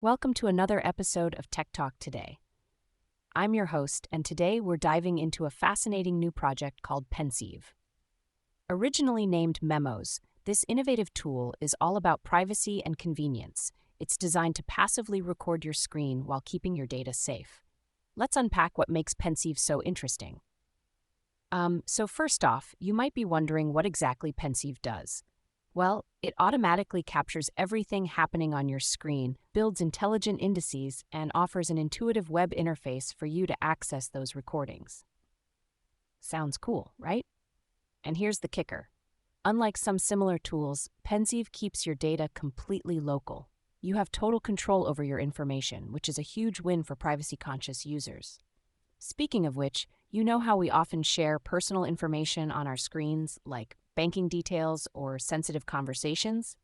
Welcome to another episode of Tech Talk Today. I'm your host, and today we're diving into a fascinating new project called pensieve. Originally named Memos, this innovative tool is all about privacy and convenience. It's designed to passively record your screen while keeping your data safe. Let's unpack what makes pensieve so interesting. So first off, you might be wondering what exactly pensieve does. Well, it automatically captures everything happening on your screen, builds intelligent indices, and offers an intuitive web interface for you to access those recordings. Sounds cool, right? And here's the kicker. Unlike some similar tools, pensieve keeps your data completely local. You have total control over your information, which is a huge win for privacy-conscious users. Speaking of which, you know how we often share personal information on our screens, like banking details or sensitive conversations?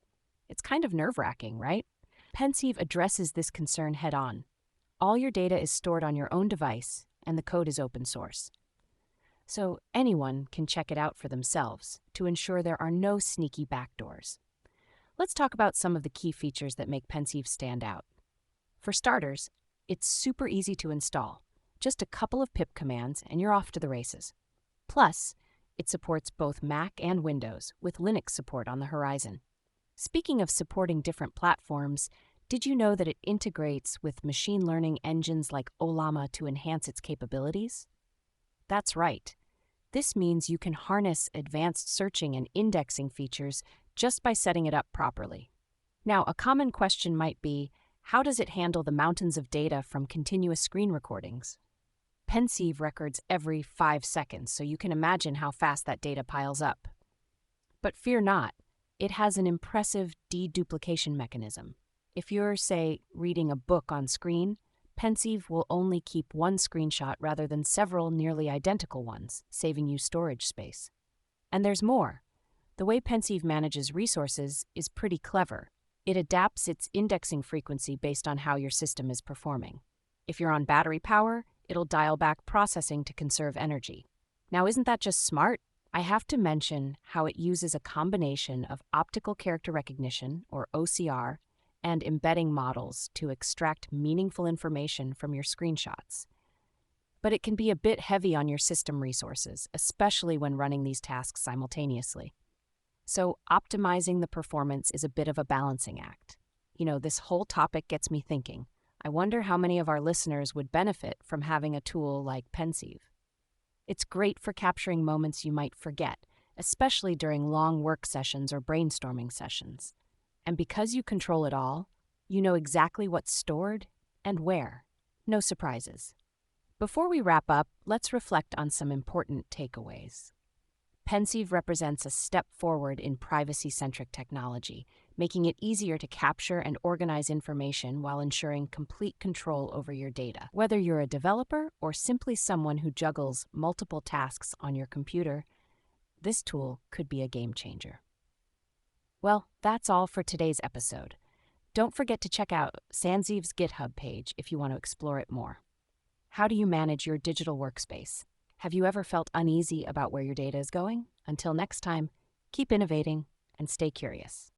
It's kind of nerve-wracking, right? Pensieve addresses this concern head-on. All your data is stored on your own device, and the code is open source. So anyone can check it out for themselves to ensure there are no sneaky backdoors. Let's talk about some of the key features that make pensieve stand out. For starters, it's super easy to install. Just a couple of pip commands and you're off to the races. Plus, it supports both Mac and Windows, with Linux support on the horizon. Speaking of supporting different platforms, did you know that it integrates with machine learning engines like Ollama to enhance its capabilities? That's right. This means you can harness advanced searching and indexing features just by setting it up properly. Now, a common question might be, how does it handle the mountains of data from continuous screen recordings? Pensieve records every 5 seconds, so you can imagine how fast that data piles up. But fear not, it has an impressive deduplication mechanism. If you're, say, reading a book on screen, pensieve will only keep one screenshot rather than several nearly identical ones, saving you storage space. And there's more. The way pensieve manages resources is pretty clever. It adapts its indexing frequency based on how your system is performing. If you're on battery power, it'll dial back processing to conserve energy. Now, isn't that just smart? I have to mention how it uses a combination of optical character recognition, or OCR, and embedding models to extract meaningful information from your screenshots. But it can be a bit heavy on your system resources, especially when running these tasks simultaneously. So optimizing the performance is a bit of a balancing act. This whole topic gets me thinking. I wonder how many of our listeners would benefit from having a tool like pensieve. It's great for capturing moments you might forget, especially during long work sessions or brainstorming sessions. And because you control it all, you know exactly what's stored and where. No surprises. Before we wrap up, let's reflect on some important takeaways. Pensieve represents a step forward in privacy-centric technology, making it easier to capture and organize information while ensuring complete control over your data. Whether you're a developer or simply someone who juggles multiple tasks on your computer, this tool could be a game changer. Well, that's all for today's episode. Don't forget to check out Pensieve's GitHub page if you want to explore it more. How do you manage your digital workspace? Have you ever felt uneasy about where your data is going? Until next time, keep innovating and stay curious.